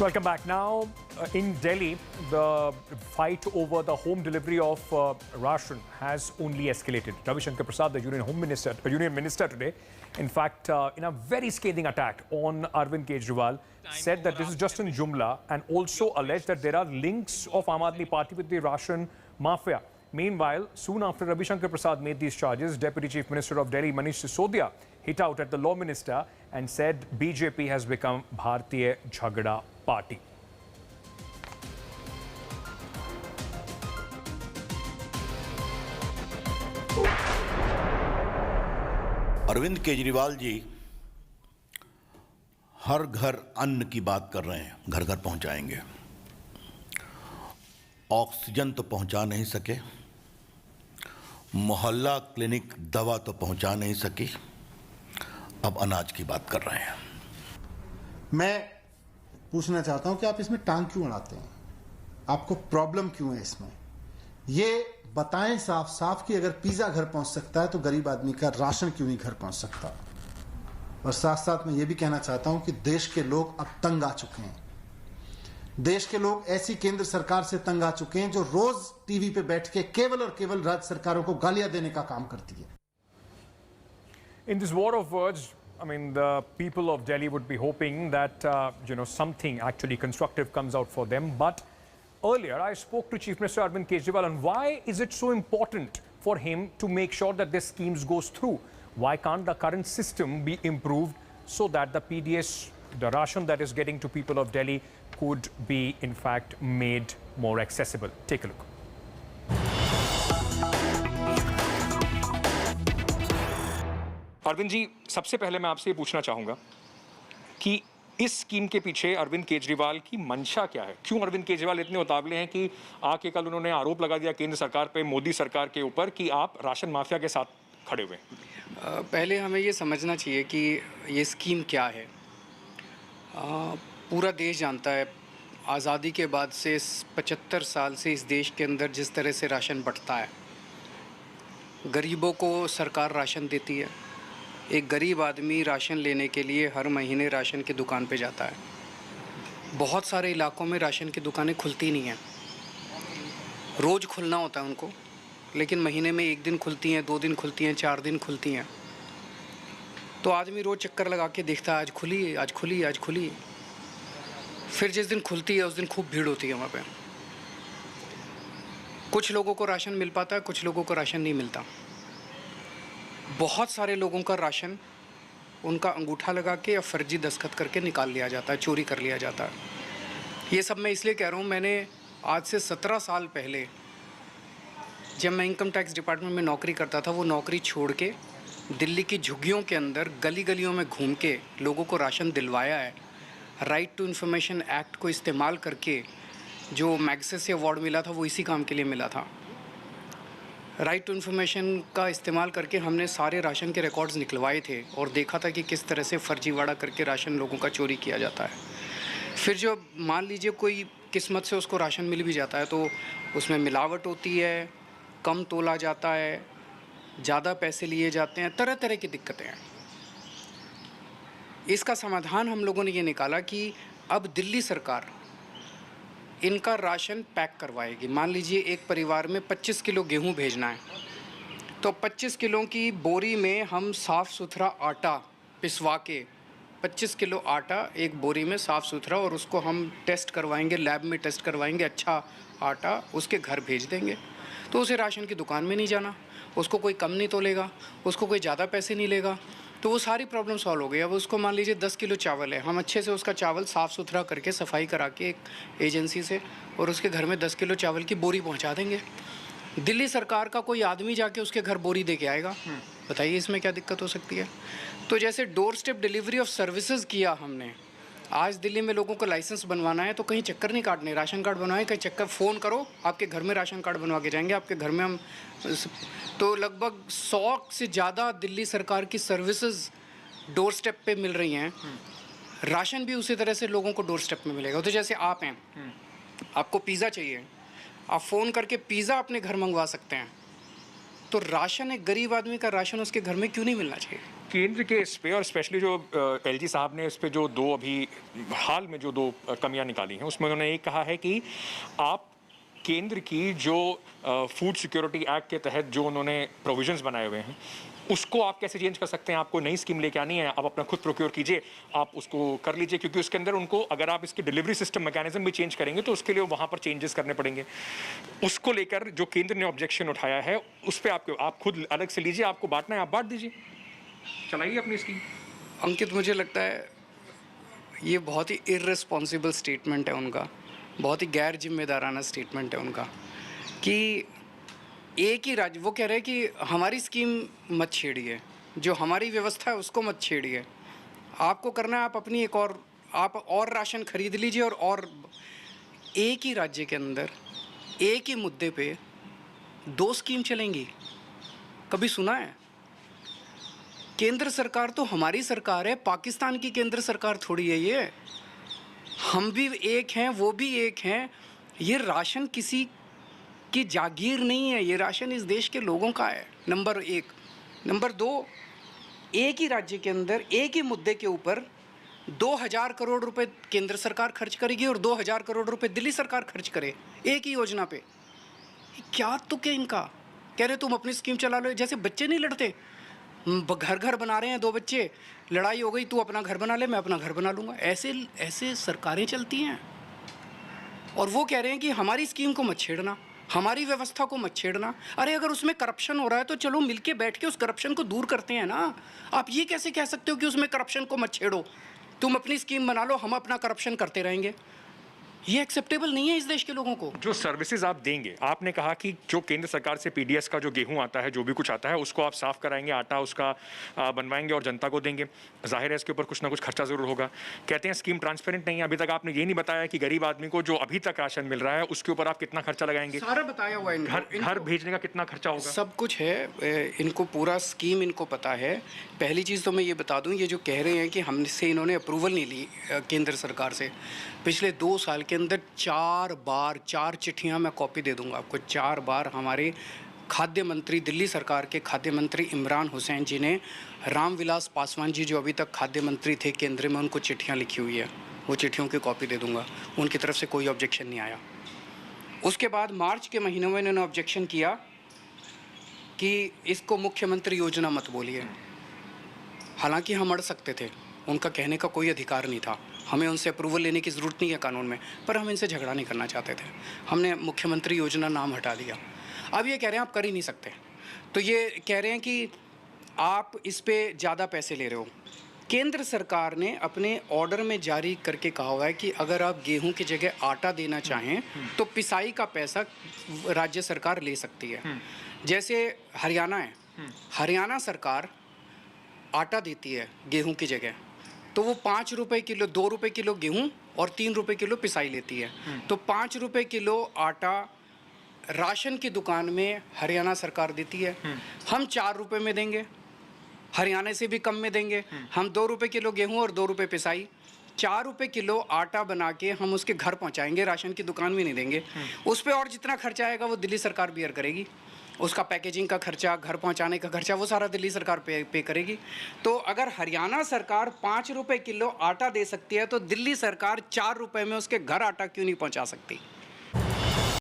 Welcome back. Now, in Delhi, the fight over the home delivery of ration has only escalated. Ravi Shankar Prasad, the Union Minister today, in fact, in a very scathing attack on Arvind Kejriwal, said that this is just in Jumla and also alleged that there are links of Aam Aadmi Party with the ration mafia. Meanwhile, soon after Ravi Shankar Prasad made these charges, Deputy Chief Minister of Delhi, Manish Sisodia, hit out at the Law Minister and said BJP has become Bharatiya Jhagda Party. Arvind Kejriwal ji हर घर अन्न की बात कर रहे हैं, घर घर पहुंचाएंगे। ऑक्सीजन तो पहुंचा नहीं सके, मोहल्ला क्लिनिक दवा तो पहुंचा नहीं सकी, अब अनाज की बात कर रहे हैं। मैं पूछना चाहता हूं कि आप इसमें टांग क्यों अड़ाते हैं? आपको प्रॉब्लम क्यों है इसमें? ये बताएं साफ साफ कि अगर पिज्जा घर पहुंच सकता है तो गरीब आदमी का राशन क्यों नहीं घर पहुंच सकता? और साथ साथ मैं ये भी कहना चाहता हूं कि देश के लोग अब तंग आ चुके हैं। देश के लोग ऐसी केंद्र सरकार से तंग आ चुके हैं जो रोज टीवी पे बैठ के केवल और केवल राज्य सरकारों को गालियां देने का काम करती है। In this war of words, I mean, the people of Delhi would be hoping that, something actually constructive comes out for them. But earlier, I spoke to Chief Minister Arvind Kejriwal on why is it so important for him to make sure that this schemes goes through? Why can't the current system be improved so that the PDS, the ration that is getting to people of Delhi could be, in fact, made more accessible? Take a look. Arvind ji, सबसे पहले मैं आपसे ये पूछना चाहूँगा कि इस scheme के पीछे अरविंद केजरीवाल की मंशा क्या है? क्यों अरविंद केजरीवाल इतने उतावले हैं कि आके कल उन्होंने आरोप लगा दिया केंद्र सरकार पे, मोदी सरकार के ऊपर, कि आप राशन माफिया के साथ खड़े हुए? पहले हमें ये समझना चाहिए कि ये स्कीम क्या है। पूरा देश जानता है, आज़ादी के बाद से 75 साल से इस देश के अंदर जिस तरह से राशन बंटता है, गरीबों को सरकार राशन देती है। एक गरीब आदमी राशन लेने के लिए हर महीने राशन की दुकान पे जाता है। बहुत सारे इलाकों में राशन की दुकानें खुलती नहीं हैं, रोज़ खुलना होता है उनको, लेकिन महीने में 1 दिन खुलती हैं, 2 दिन खुलती हैं, 4 दिन खुलती हैं। तो आदमी रोज़ चक्कर लगा के देखता है, आज खुली, आज खुली, आज खुली। फिर जिस दिन खुलती है उस दिन खूब भीड़ होती है वहाँ पे। कुछ लोगों को राशन मिल पाता है, कुछ लोगों को राशन नहीं मिलता। बहुत सारे लोगों का राशन उनका अंगूठा लगा के या फर्जी दस्तखत करके निकाल लिया जाता है, चोरी कर लिया जाता है। ये सब मैं इसलिए कह रहा हूँ, मैंने आज से 17 साल पहले जब मैं इनकम टैक्स डिपार्टमेंट में नौकरी करता था, वो नौकरी छोड़ के दिल्ली की झुग्गियों के अंदर गली गलियों में घूम के लोगों को राशन दिलवाया है। राइट टू इन्फॉर्मेशन एक्ट को इस्तेमाल करके जो मैग्सेसे अवार्ड मिला था वो इसी काम के लिए मिला था। राइट टू इन्फॉर्मेशन का इस्तेमाल करके हमने सारे राशन के रिकॉर्ड्स निकलवाए थे और देखा था कि किस तरह से फर्जीवाड़ा करके राशन लोगों का चोरी किया जाता है। फिर जो मान लीजिए कोई किस्मत से उसको राशन मिल भी जाता है तो उसमें मिलावट होती है, कम तोला जाता है, ज़्यादा पैसे लिए जाते हैं, तरह तरह की दिक्कतें हैं। इसका समाधान हम लोगों ने ये निकाला कि अब दिल्ली सरकार इनका राशन पैक करवाएगी। मान लीजिए एक परिवार में 25 किलो गेहूं भेजना है, तो 25 किलो की बोरी में हम साफ़ सुथरा आटा पिसवा के 25 किलो आटा एक बोरी में साफ़ सुथरा, और उसको हम टेस्ट करवाएंगे, लैब में टेस्ट करवाएंगे, अच्छा आटा उसके घर भेज देंगे। तो उसे राशन की दुकान में नहीं जाना, उसको कोई कम नहीं तोलेगा, उसको कोई ज़्यादा पैसे नहीं लेगा, तो वो सारी प्रॉब्लम सॉल्व हो गई। अब उसको मान लीजिए 10 किलो चावल है, हम अच्छे से उसका चावल साफ़ सुथरा करके सफाई करा के एक एजेंसी से और उसके घर में 10 किलो चावल की बोरी पहुंचा देंगे। दिल्ली सरकार का कोई आदमी जाके उसके घर बोरी दे के आएगा। बताइए इसमें क्या दिक्कत हो सकती है? तो जैसे door step delivery of services किया हमने, आज दिल्ली में लोगों को लाइसेंस बनवाना है तो कहीं चक्कर नहीं काटने, राशन कार्ड बनवाए, कहीं चक्कर फ़ोन करो, आपके घर में राशन कार्ड बनवा के जाएंगे, आपके घर में हम। तो लगभग 100 से ज़्यादा दिल्ली सरकार की सर्विसेज डोर स्टेप पे मिल रही हैं। राशन भी उसी तरह से लोगों को डोर स्टेप में मिलेगा। तो जैसे आप हैं, आपको पिज़्ज़ा चाहिए, आप फ़ोन करके पिज़्ज़ा अपने घर मंगवा सकते हैं। तो राशन, एक गरीब आदमी का राशन उसके घर में क्यों नहीं मिलना चाहिए? केंद्र के इस पे और स्पेशली जो एलजी साहब ने इस पे जो दो अभी हाल में जो दो कमियां निकाली हैं, उसमें उन्होंने ये कहा है कि आप केंद्र की जो फूड सिक्योरिटी एक्ट के तहत जो उन्होंने प्रोविजंस बनाए हुए हैं उसको आप कैसे चेंज कर सकते हैं। आपको नई स्कीम लेके आनी है, आप अपना खुद प्रोक्योर कीजिए, आप उसको कर लीजिए, क्योंकि उसके अंदर उनको अगर आप इसके डिलीवरी सिस्टम मैकेनिज्म भी चेंज करेंगे तो उसके लिए वहाँ पर चेंजेस करने पड़ेंगे। उसको लेकर जो केंद्र ने ऑब्जेक्शन उठाया है उस पर आप खुद अलग से लीजिए, आपको बांटना है आप बांट दीजिए, चलाइए अपनी स्कीम। अंकित, मुझे लगता है ये बहुत ही इर्रेस्पॉन्सिबल स्टेटमेंट है उनका, बहुत ही गैर जिम्मेदाराना स्टेटमेंट है उनका कि एक ही राज्य, वो कह रहे हैं कि हमारी स्कीम मत छेड़िए, जो हमारी व्यवस्था है उसको मत छेड़िए, आपको करना है आप अपनी एक और राशन खरीद लीजिए। और एक ही राज्य के अंदर एक ही मुद्दे पे 2 स्कीम चलेंगी, कभी सुना है? केंद्र सरकार तो हमारी सरकार है, पाकिस्तान की केंद्र सरकार थोड़ी है ये। हम भी एक हैं, वो भी एक हैं। ये राशन किसी की जागीर नहीं है, ये राशन इस देश के लोगों का है, नंबर 1। नंबर 2, एक ही राज्य के अंदर एक ही मुद्दे के ऊपर 2000 करोड़ रुपए केंद्र सरकार खर्च करेगी और 2000 करोड़ रुपए दिल्ली सरकार खर्च करे एक ही योजना पे। क्या तुक है इनका? कह रहे तुम अपनी स्कीम चला लो, जैसे बच्चे नहीं लड़ते, घर घर बना रहे हैं 2 बच्चे, लड़ाई हो गई, तू अपना घर बना ले, मैं अपना घर बना लूँगा। ऐसे सरकारें चलती हैं। और वो कह रहे हैं कि हमारी स्कीम को मत छेड़ना, हमारी व्यवस्था को मत छेड़ना। अरे अगर उसमें करप्शन हो रहा है तो चलो मिलके बैठ के उस करप्शन को दूर करते हैं ना। आप ये कैसे कह सकते हो कि उसमें करप्शन को मत छेड़ो, तुम अपनी स्कीम बना लो, हम अपना करप्शन करते रहेंगे? ये एक्सेप्टेबल नहीं है इस देश के लोगों को। जो सर्विसेज आप देंगे, आपने कहा कि जो केंद्र सरकार से पीडीएस का जो गेहूं आता है, जो भी कुछ आता है, उसको आप साफ कराएंगे, आटा उसका बनवाएंगे और जनता को देंगे। जाहिर है इसके ऊपर कुछ ना कुछ खर्चा जरूर होगा। कहते हैं स्कीम ट्रांसपेरेंट नहीं है। अभी तक आपने ये नहीं बताया कि गरीब आदमी को जो अभी तक राशन मिल रहा है उसके ऊपर आप कितना खर्चा लगाएंगे। सारा बताया हुआ है, घर भेजने का कितना खर्चा होगा, सब कुछ है, इनको पूरा स्कीम इनको पता है। पहली चीज़ तो मैं ये बता दूं, ये जो कह रहे हैं कि हमसे इन्होंने अप्रूवल नहीं ली केंद्र सरकार से, पिछले 2 साल के अंदर 4 चिट्ठियां मैं कॉपी दे दूंगा आपको। 4 बार हमारे खाद्य मंत्री, दिल्ली सरकार के खाद्य मंत्री इमरान हुसैन जी ने रामविलास पासवान जी जो अभी तक खाद्य मंत्री थे केंद्र में, उनको चिट्ठियां लिखी हुई है, वो चिट्ठियों की कॉपी दे दूंगा। उनकी तरफ से कोई ऑब्जेक्शन नहीं आया। उसके बाद मार्च के महीने में इन्होंने ऑब्जेक्शन किया कि इसको मुख्यमंत्री योजना मत बोलिए। हालांकि हम अड़ सकते थे, उनका कहने का कोई अधिकार नहीं था, हमें उनसे अप्रूवल लेने की ज़रूरत नहीं है कानून में, पर हम इनसे झगड़ा नहीं करना चाहते थे। हमने मुख्यमंत्री योजना नाम हटा दिया। अब ये कह रहे हैं आप कर ही नहीं सकते, तो ये कह रहे हैं कि आप इस पे ज़्यादा पैसे ले रहे हो। केंद्र सरकार ने अपने ऑर्डर में जारी करके कहा हुआ है कि अगर आप गेहूं की जगह आटा देना चाहें तो पिसाई का पैसा राज्य सरकार ले सकती है। जैसे हरियाणा है, हरियाणा सरकार आटा देती है गेहूं की जगह, तो वो 5 रुपये किलो, 2 रुपये किलो गेहूं और 3 रुपये किलो पिसाई लेती है। तो 5 रुपये किलो आटा राशन की दुकान में हरियाणा सरकार देती है, हम 4 रुपये में देंगे, हरियाणा से भी कम में देंगे। हम 2 रुपये किलो गेहूं और 2 रुपये पिसाई, 4 रुपये किलो आटा बना के हम उसके घर पहुंचाएंगे, राशन की दुकान में नहीं देंगे। उस पर और जितना खर्चा आएगा वो दिल्ली सरकार बियर करेगी, उसका पैकेजिंग का खर्चा, घर पहुंचाने का खर्चा, वो सारा दिल्ली सरकार पे करेगी। तो अगर हरियाणा सरकार 5 रुपये किलो आटा दे सकती है तो दिल्ली सरकार 4 रुपये में उसके घर आटा क्यों नहीं पहुंचा सकती?